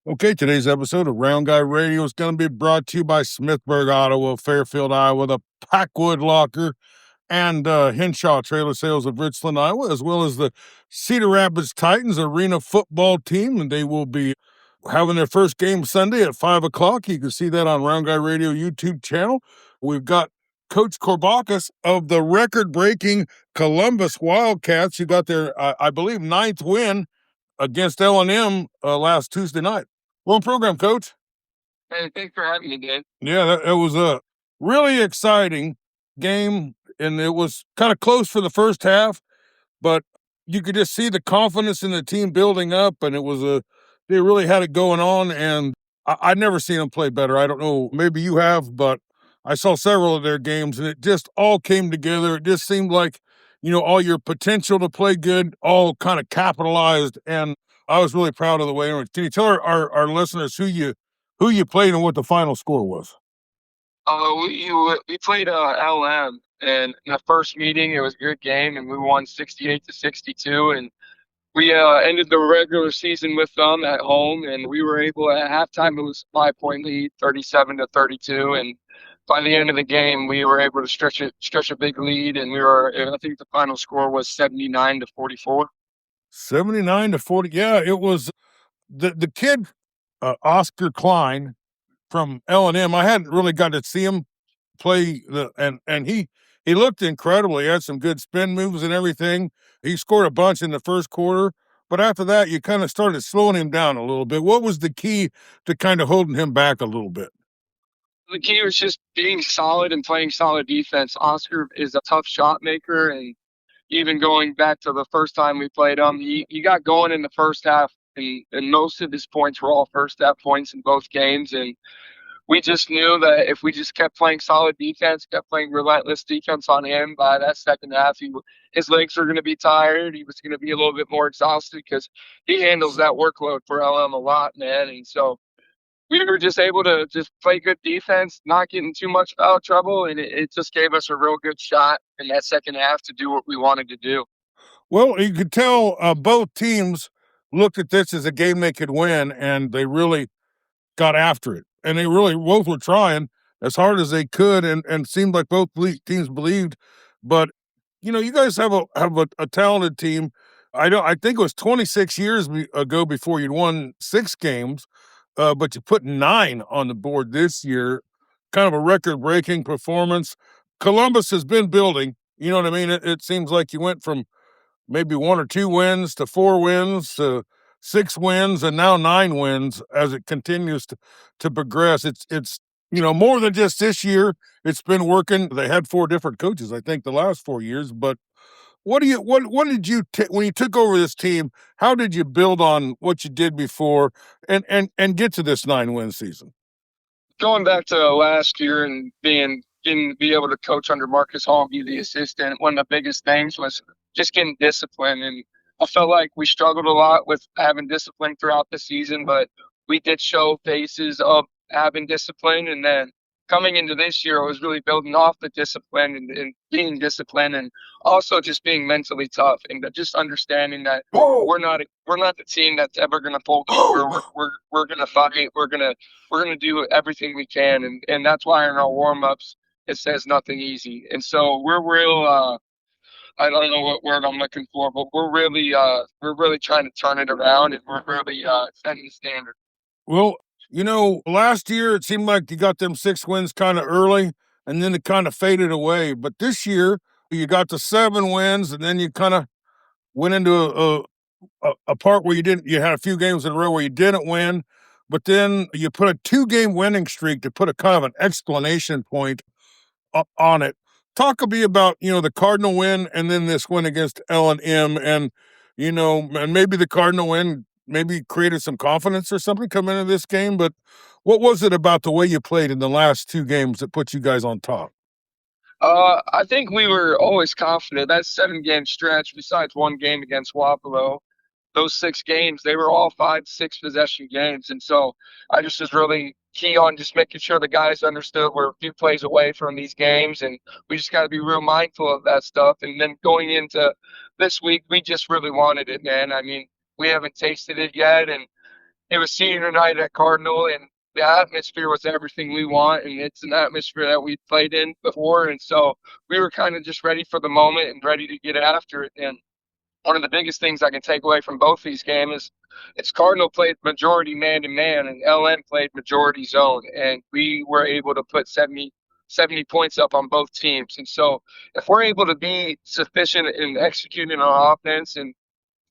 Okay, today's episode of Round Guy Radio is going to be brought to you by Smithburg Auto of Fairfield, Iowa, the Packwood Locker, and Henshaw Trailer Sales of Richland, Iowa, as well as the Cedar Rapids Titans Arena football team. And they will be having their first game Sunday at 5 o'clock. You can see that on Round Guy Radio YouTube channel. We've got Coach Corbacus of the record-breaking Columbus Wildcats, who got their, I believe, ninth win against L&M last Tuesday night. Well, program, Coach. Hey, thanks for having me, Dave. Yeah, it was a really exciting game, and it was kind of close for the first half, but you could just see the confidence in the team building up, and they really had it going on, and I'd never seen them play better. I don't know, maybe you have, but I saw several of their games, and it just all came together. It just seemed like, all your potential to play good all kind of capitalized, and I was really proud of the way. Can you tell our listeners who you played and what the final score was? We played LM, and in the first meeting, it was a good game, and we won 68-62, and we ended the regular season with them at home, and we were able at halftime. It was a 5-point lead, 37-32, and by the end of the game, we were able to stretch a big lead, and I think the final score was 79-44. 79-40. Yeah, it was the kid, Oscar Klein from L&M. I hadn't really got to see him play and he looked incredible. He had some good spin moves and everything. He scored a bunch in the first quarter, but after that, you kind of started slowing him down a little bit. What was the key to kind of holding him back a little bit? The key was just being solid and playing solid defense. Oscar is a tough shot maker, and even going back to the first time we played him, he got going in the first half, and most of his points were all first half points in both games. And we just knew that if we just kept playing solid defense, kept playing relentless defense on him, by that second half, his legs were going to be tired. He was going to be a little bit more exhausted because he handles that workload for LM a lot, man. And so we were just able to just play good defense, not getting too much foul trouble, and it just gave us a real good shot in that second half to do what we wanted to do. Well, you could tell both teams looked at this as a game they could win, and they really got after it. And they really both were trying as hard as they could, and seemed like both teams believed. But you guys have a talented team. I think it was 26 years ago before you'd won 6 games, but you put 9 on the board this year. Kind of a record-breaking performance. Columbus has been building. You know what I mean? It seems like you went from maybe 1 or 2 wins to 4 wins to 6 wins and now 9 wins as it continues to progress. It's more than just this year. It's been working. They had 4 different coaches, I think, the last 4 years. But what did you when you took over this team? How did you build on what you did before and get to this 9-win season? Going back to last year and be able to coach under Marcus Hall, be the assistant, one of the biggest things was just getting discipline. And I felt like we struggled a lot with having discipline throughout the season, but we did show phases of having discipline. And then coming into this year, I was really building off the discipline and being disciplined, and also just being mentally tough and just understanding that we're not the team that's ever going to fold over. We're going to fight. We're going to do everything we can. And that's why in our warm-ups, it says nothing easy. And so we're real, I don't know what word I'm looking for, but we're really trying to turn it around, and we're really setting the standard. Well, last year it seemed like you got them 6 wins kind of early, and then it kind of faded away. But this year you got the 7 wins, and then you kind of went into a part where you had a few games in a row where you didn't win, but then you put a 2-game winning streak to put a kind of an exclamation point on it. Talk a bit about, the Cardinal win and then this win against L&M, and maybe the Cardinal win maybe created some confidence or something coming into this game. But what was it about the way you played in the last 2 games that put you guys on top? I think we were always confident. That 7-game stretch, besides one game against Wapello, those 6 games, they were all 5-6 possession games. And so I just was really key on just making sure the guys understood we're a few plays away from these games, and we just got to be real mindful of that stuff. And then going into this week, we just really wanted it, man. I mean, we haven't tasted it yet, and it was senior night at Cardinal, and the atmosphere was everything we want, and it's an atmosphere that we played in before, and so we were kind of just ready for the moment and ready to get after it. And one of the biggest things I can take away from both these games is it's Cardinal played majority man to man and LN played majority zone, and we were able to put 70 points up on both teams. And so if we're able to be sufficient in executing our offense and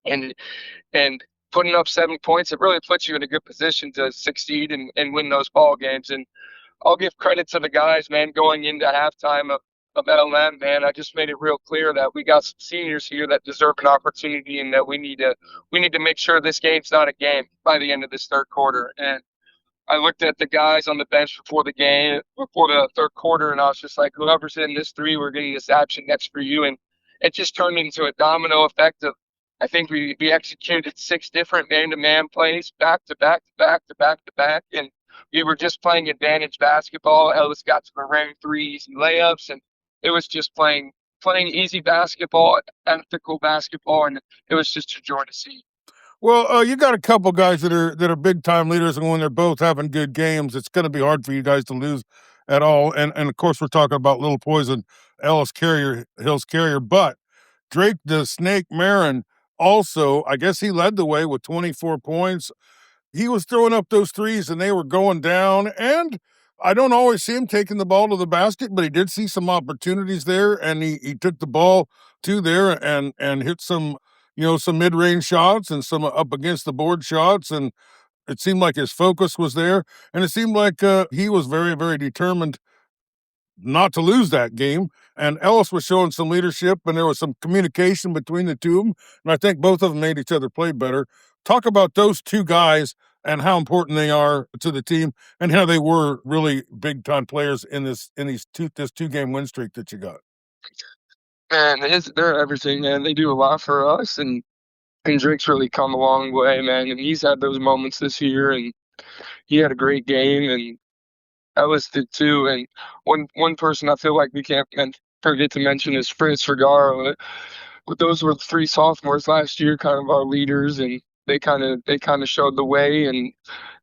and putting up 7 points, it really puts you in a good position to succeed and win those ball games. And I'll give credit to the guys, man, going into halftime of LM, man. I just made it real clear that we got some seniors here that deserve an opportunity and that we need to make sure this game's not a game by the end of this third quarter. And I looked at the guys on the bench before the game, before the third quarter, and I was just like, whoever's in this three, we're getting this action next for you. And it just turned into a domino effect of, I think we executed 6 different man-to-man plays back to back to back to back to back. And we were just playing advantage basketball. Ellis got some Marin threes and layups, and it was just playing easy basketball, ethical basketball, and it was just a joy to see. Well, you got a couple guys that are big time leaders, and when they're both having good games, it's going to be hard for you guys to lose at all. And of course, we're talking about Little Poison, Ellis Carrier, Hills Carrier, but Drake the Snake Marin also, I guess he led the way with 24 points. He was throwing up those threes and they were going down. And I don't always see him taking the ball to the basket, but he did see some opportunities there, and he took the ball to there and hit some, some mid-range shots and some up against the board shots. And it seemed like his focus was there, and it seemed like he was very, very determined not to lose that game. And Ellis was showing some leadership, and there was some communication between the two of them. And I think both of them made each other play better. Talk about those two guys and how important they are to the team, and how they were really big time players in this 2-game win streak that you got. Man, they're everything, man. They do a lot for us, and Drake's really come a long way, man. And he's had those moments this year, and he had a great game, and Ellis did too. And one person I feel like we can't forget to mention is Fritz Fergaro. Those were the 3 sophomores last year, kind of our leaders, and they kind of showed the way. And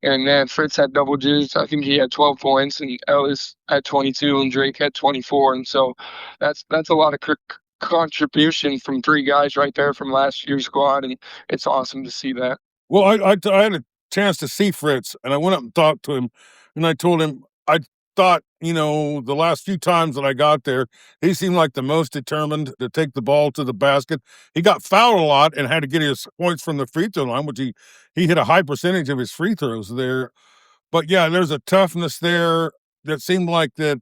man, Fritz had double digits. I think he had 12 points, and Ellis had 22, and Drake had 24. And so that's a lot of contribution from 3 guys right there from last year's squad, and it's awesome to see that. Well, I had a chance to see Fritz, and I went up and talked to him, and I told him I thought, the last few times that I got there, he seemed like the most determined to take the ball to the basket. He got fouled a lot and had to get his points from the free throw line, which he hit a high percentage of his free throws there. But yeah, there's a toughness there that seemed like that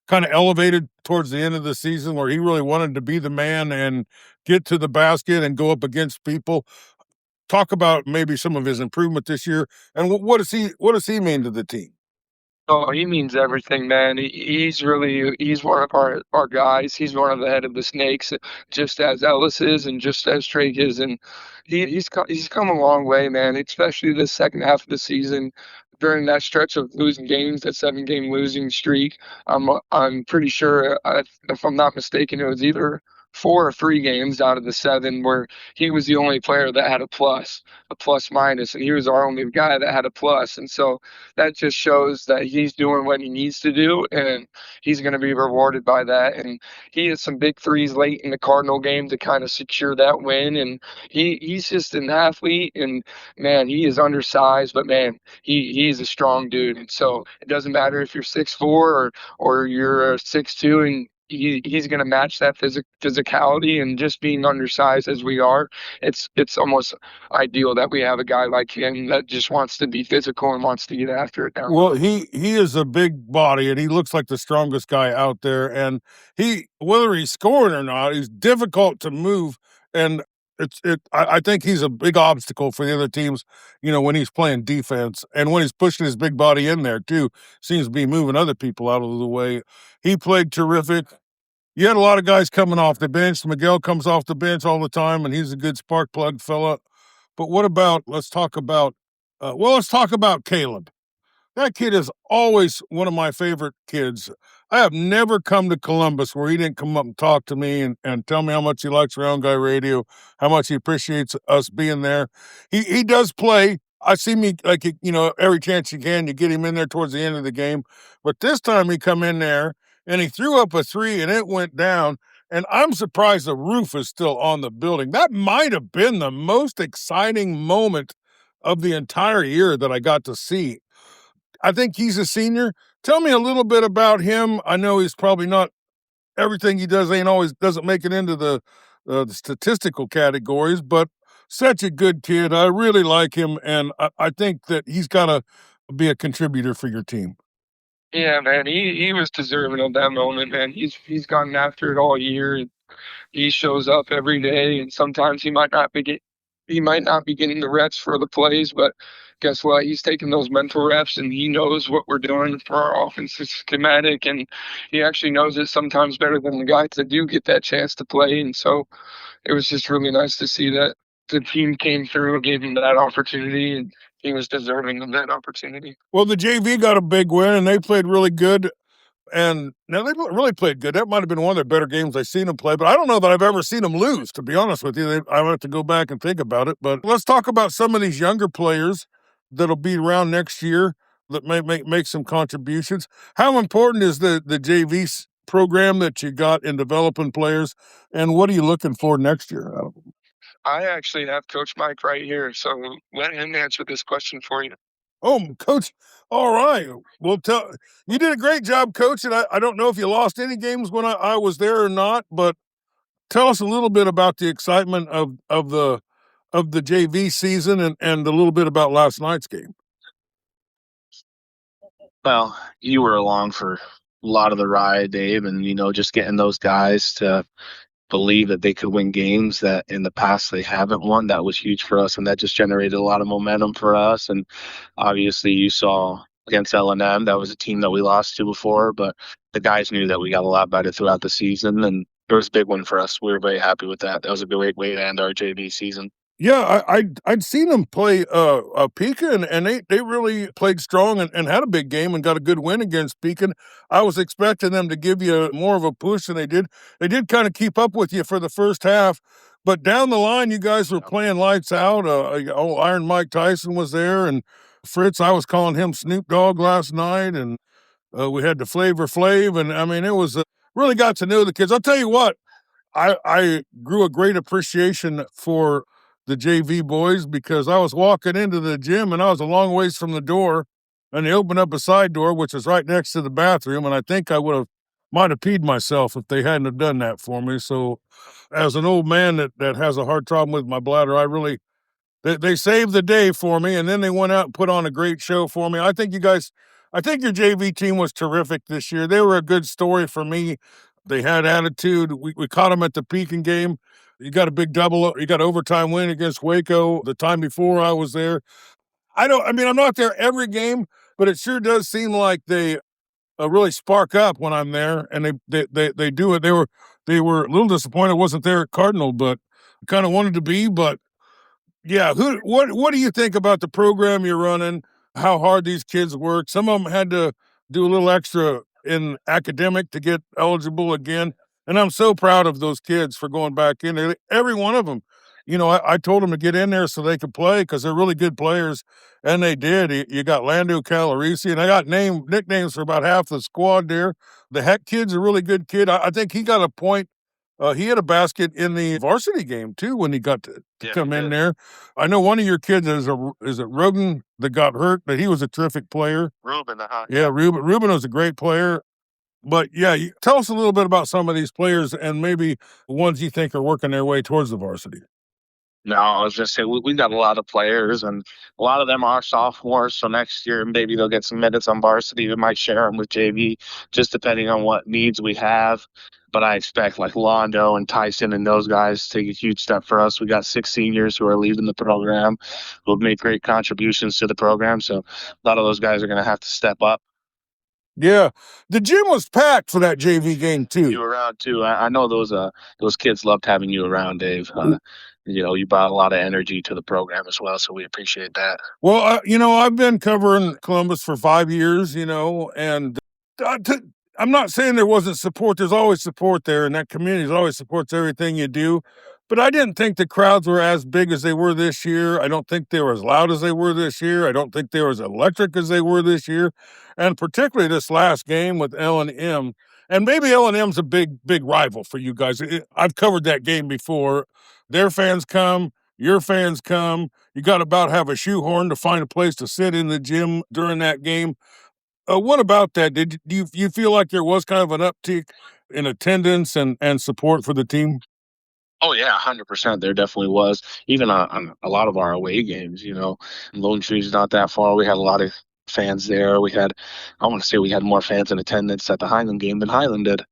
kind of elevated towards the end of the season, where he really wanted to be the man and get to the basket and go up against people. Talk about maybe some of his improvement this year, and what does he mean to the team? Oh, he means everything, man. He's one of our guys. He's one of the head of the Snakes, just as Ellis is, and just as Drake is, and he's come a long way, man. Especially the second half of the season, during that stretch of losing games, that 7-game losing streak. I'm pretty sure, if I'm not mistaken, it was either 4 or 3 games out of the 7 where he was the only player that had a plus minus, and he was our only guy that had a plus. And so that just shows that he's doing what he needs to do, and he's going to be rewarded by that. And he had some big threes late in the Cardinal game to kind of secure that win. And he's just an athlete, and man, he is undersized, but man, he's a strong dude. And so it doesn't matter if you're 6'4" or you're 6'2", and he's going to match that physicality. And just being undersized as we are, it's almost ideal that we have a guy like him that just wants to be physical and wants to get after it down. Well, he is a big body, and he looks like the strongest guy out there. And whether he's scoring or not, he's difficult to move. And I think he's a big obstacle for the other teams, when he's playing defense, and when he's pushing his big body in there too, seems to be moving other people out of the way. He played terrific. You had a lot of guys coming off the bench. Miguel comes off the bench all the time, and he's a good spark plug fella. But let's talk about Caleb. That kid is always one of my favorite kids. I have never come to Columbus where he didn't come up and talk to me and tell me how much he likes Round Guy Radio, how much he appreciates us being there. He does play I see me like, every chance you can, you get him in there towards the end of the game. But this time he come in there and he threw up a three and it went down. And I'm surprised the roof is still on the building. That might have been the most exciting moment of the entire year that I got to see. I think he's a senior. Tell me a little bit about him. I know he's probably not everything he does ain't always doesn't make it into the statistical categories, but such a good kid. I really like him, and I think that he's got to be a contributor for your team. Yeah, man, he was deserving of that moment, man. He's gotten after it all year. He shows up every day, and sometimes he might not be getting the reps for the plays, but guess what? He's taking those mental reps, and he knows what we're doing for our offensive schematic, and he actually knows it sometimes better than the guys that do get that chance to play. And so it was just really nice to see that the team came through and gave him that opportunity, and he was deserving of that opportunity. Well, the JV got a big win, and they played really good. And now they really played good. That might have been one of their better games I've seen them play, but I don't know that I've ever seen them lose, to be honest with you. I have to go back and think about it. But let's talk about some of these younger players that'll be around next year that may make some contributions. How important is the JV program that you got in developing players, and what are you looking for next year? I actually have Coach Mike right here, so let him answer this question for you. Oh, coach. All right. Well, you did a great job coaching. I don't know if you lost any games when I was there or not, but tell us a little bit about the excitement of the JV season and a little bit about last night's game. Well, you were along for a lot of the ride, Dave, and just getting those guys to believe that they could win games that in the past they haven't won. That was huge for us, and that just generated a lot of momentum for us. And obviously, you saw against L&M, that was a team that we lost to before, but the guys knew that we got a lot better throughout the season, and it was a big one for us. We were very happy with that. That was a great way to end our JV season. Yeah, I'd seen them play Pekin, and they really played strong and had a big game and got a good win against Pekin. I was expecting them to give you more of a push than they did. They did kind of keep up with you for the first half, but down the line, you guys were playing lights out. Iron Mike Tyson was there, and Fritz, I was calling him Snoop Dogg last night, and we had the Flavor Flav, and I mean, it was really got to know the kids. I'll tell you what, I grew a great appreciation for the JV boys because I was walking into the gym and I was a long ways from the door, and they opened up a side door, which is right next to the bathroom. And I think I might have peed myself if they hadn't have done that for me. So as an old man that has a hard problem with my bladder, they saved the day for me. And then they went out and put on a great show for me. I think your JV team was terrific this year. They were a good story for me. They had attitude. We caught them at the Pekin game. You got a big double. You got overtime win against Waco the time before I was there. I'm not there every game, but it sure does seem like they really spark up when I'm there, and they do it. They were a little disappointed I wasn't there at Cardinal, but kind of wanted to be. But yeah, what do you think about the program you're running? How hard these kids work? Some of them had to do a little extra in academic to get eligible again. And I'm so proud of those kids for going back in there. Every one of them, I told them to get in there so they could play because they're really good players, and they did. You got Lando Calorisi, and I got nicknames for about half the squad there. The Heck kid's a really good kid. I think he got a point. He had a basket in the varsity game too when he got to come in there. I know one of your kids is it Rogan that got hurt, but he was a terrific player. Ruben, Yeah, Ruben. Ruben was a great player. But yeah, tell us a little bit about some of these players and maybe ones you think are working their way towards the varsity. No, I was just saying we got a lot of players, and a lot of them are sophomores. So next year, maybe they'll get some minutes on varsity. We might share them with JV, just depending on what needs we have. But I expect like Londo and Tyson and those guys to take a huge step for us. We got 6 seniors who are leading the program, who have made great contributions to the program. So a lot of those guys are going to have to step up. Yeah, the gym was packed for that JV game too. You were around too. I know those kids loved having you around, Dave. You brought a lot of energy to the program as well, so we appreciate that. Well, I've been covering Columbus for 5 years, and I'm not saying there wasn't support. There's always support there, and that community always supports everything you do. but I didn't think the crowds were as big as they were this year. I don't think they were as loud as they were this year. I don't think they were as electric as they were this year. And particularly this last game with L&M. And maybe L&M's a big rival for you guys. I've covered that game before. Their fans come, your fans come. You got to about have a shoehorn to find a place to sit in the gym during that game. What about that? Do you feel like there was kind of an uptick in attendance and support for the team? Oh yeah, 100%. There definitely was. Even on a lot of our away games, Lone Tree's not that far. We had a lot of fans there. I want to say we had more fans in attendance at the Highland game than Highland did.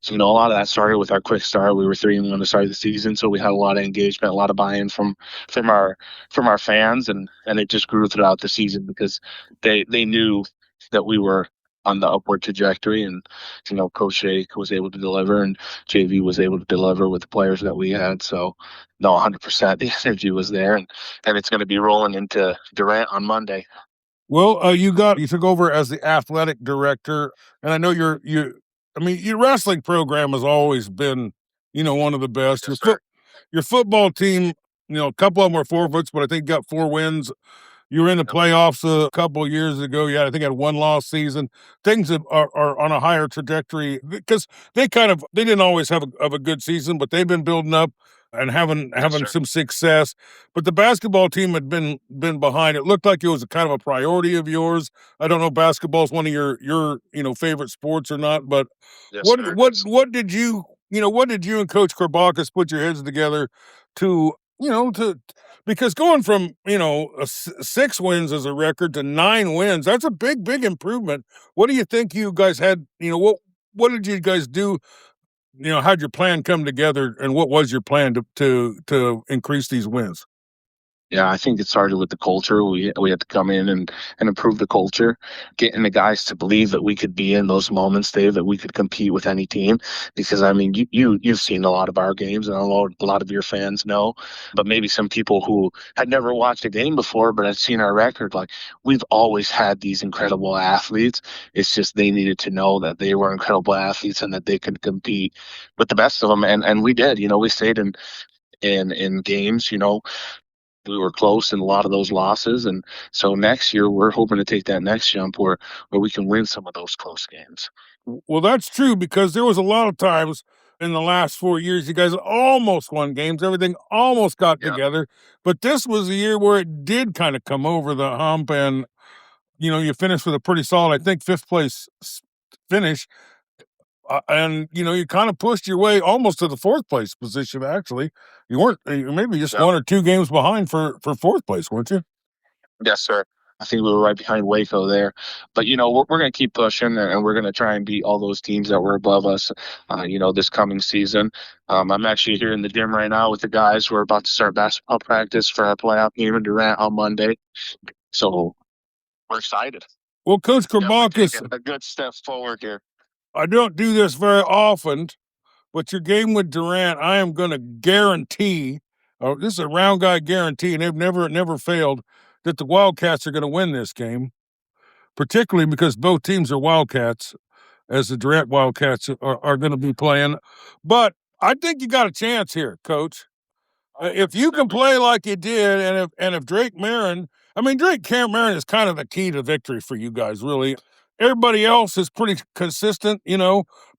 So, a lot of that started with our quick start. We were 3-1 to start the season, so we had a lot of engagement, a lot of buy-in from our fans, and it just grew throughout the season because they knew that we were on the upward trajectory, and Coach Shake was able to deliver, and JV was able to deliver with the players that we had. So, no, 100%, the energy was there, and it's going to be rolling into Durant on Monday. Well, you took over as the athletic director, and I know your wrestling program has always been, one of the best. Yes, sir. Your football team, a couple of them were forfeits, but I think got 4 wins. You were in the playoffs a couple of years ago. Yeah, I think had 1 loss season. Things are on a higher trajectory because they didn't always have a good season, but they've been building up and having some success. But the basketball team had been behind. It looked like it was a kind of a priority of yours. I don't know if basketball is one of your favorite sports or not, but Yes, what sir. what did you and Coach Corbacus put your heads together to because going from 6 wins as a record to 9 wins, that's a big improvement. What do you think you guys had? What did you guys do? How'd your plan come together, and what was your plan to increase these wins? Yeah, I think it started with the culture. We had to come in and improve the culture, getting the guys to believe that we could be in those moments, Dave, that we could compete with any team. Because I mean, you've seen a lot of our games, and a lot of your fans know. But maybe some people who had never watched a game before, but had seen our record, like we've always had these incredible athletes. It's just they needed to know that they were incredible athletes and that they could compete with the best of them. And we did. We stayed in games. We were close in a lot of those losses, and so next year we're hoping to take that next jump where we can win some of those close games. Well, that's true because there was a lot of times in the last 4 years you guys almost won games. Everything almost got together, but this was a year where it did kind of come over the hump, and you finished with a pretty solid, I think, 5th place finish. And you kind of pushed your way almost to the 4th place position. Actually, you weren't maybe just 1 or 2 games behind for 4th place, weren't you? Yes, sir. I think we were right behind Waco there, but we're going to keep pushing, and we're going to try and beat all those teams that were above us. This coming season. I'm actually here in the gym right now with the guys. We're about to start basketball practice for our playoff game in Durant on Monday, so we're excited. Well, Coach Corbacus, a good step forward here. I don't do this very often, but your game with Durant, I am going to guarantee, this is a round guy guarantee, and they've never failed, that the Wildcats are going to win this game, particularly because both teams are Wildcats, as the Durant Wildcats are going to be playing. But I think you got a chance here, Coach. If you can play like you did, and if Drake Marin, Drake Marin is kind of the key to victory for you guys, really. Everybody else is pretty consistent,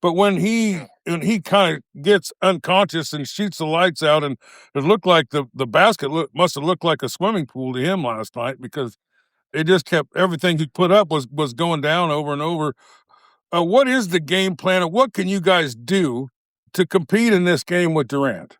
but when he kind of gets unconscious and shoots the lights out, and it looked like the basket must have looked like a swimming pool to him last night because it just kept everything he put up was going down over and over. What is the game plan, and what can you guys do to compete in this game with Durant?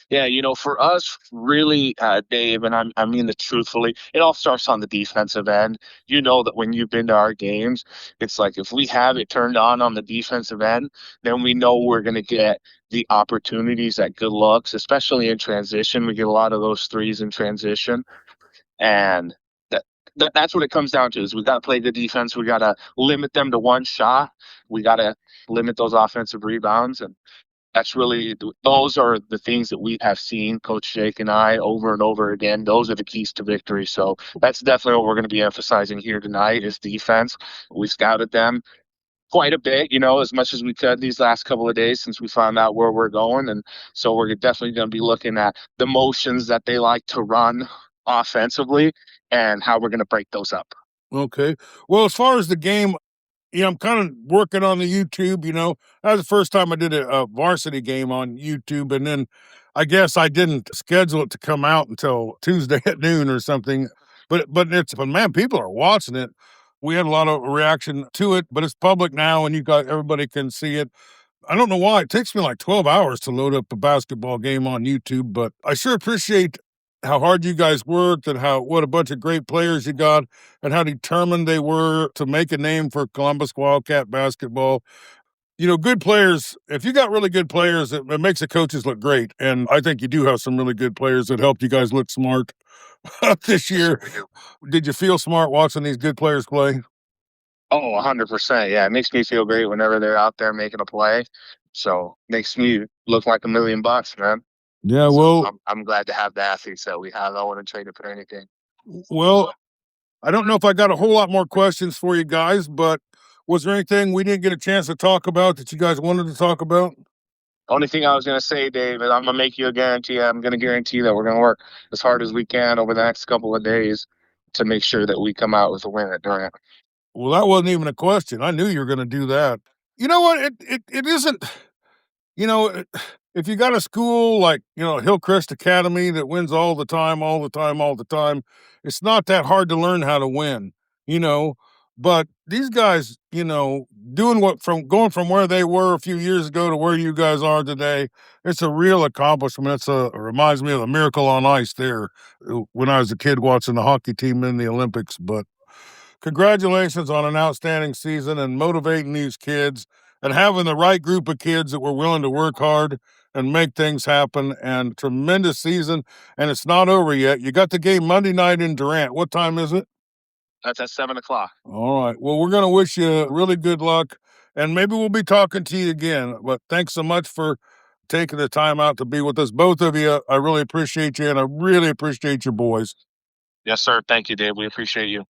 Yeah, for us, really, Dave, and I mean this truthfully, it all starts on the defensive end. You know that when you've been to our games, it's like if we have it turned on the defensive end, then we know we're going to get the opportunities at good looks, especially in transition. We get a lot of those threes in transition, and that's what it comes down to is we got to play good defense. We got to limit them to 1 shot. We got to limit those offensive rebounds, and those are the things that we have seen Coach Shake and I over and over again. Those are the keys to victory. So that's definitely what we're going to be emphasizing here tonight is defense. We scouted them. quite a bit, as much as we could these last couple of days since we found out where we're going. And so we're definitely going to be looking at the motions that they like to run offensively and how we're going to break those up. Okay. Well, as far as the game, I'm kind of working on the YouTube, That was the first time I did a varsity game on YouTube, and then I guess I didn't schedule it to come out until Tuesday at noon or something. But man, people are watching it. We had a lot of reaction to it, but it's public now, and everybody can see it. I don't know why it takes me like 12 hours to load up a basketball game on YouTube, but I sure appreciate how hard you guys worked and what a bunch of great players you got and how determined they were to make a name for Columbus Wildcat basketball. Good players, if you got really good players, it makes the coaches look great. And I think you do have some really good players that helped you guys look smart this year. Did you feel smart watching these good players play? Oh, 100%. Yeah, it makes me feel great whenever they're out there making a play. So makes me look like $1 million, man. Yeah, So well, I'm glad to have the athletes that we have. I wouldn't trade it for anything. Well, I don't know if I got a whole lot more questions for you guys, but was there anything we didn't get a chance to talk about that you guys wanted to talk about? Only thing I was going to say, David, I'm going to make you a guarantee. I'm going to guarantee that we're going to work as hard as we can over the next couple of days to make sure that we come out with a win at Durant. Well, that wasn't even a question. I knew you were going to do that. You know what? It isn't, you know, if you got a school like, Hillcrest Academy that wins all the time, it's not that hard to learn how to win, you know. But these guys, going from where they were a few years ago to where you guys are today, it's a real accomplishment. It reminds me of the Miracle on Ice there when I was a kid watching the hockey team in the Olympics. But congratulations on an outstanding season and motivating these kids and having the right group of kids that were willing to work hard and make things happen. And tremendous season. And it's not over yet. You got the game Monday night in Durant. What time is it? That's at 7:00. All right. Well, we're going to wish you really good luck. And maybe we'll be talking to you again. But thanks so much for taking the time out to be with us. Both of you, I really appreciate you. And I really appreciate your boys. Yes, sir. Thank you, Dave. We appreciate you.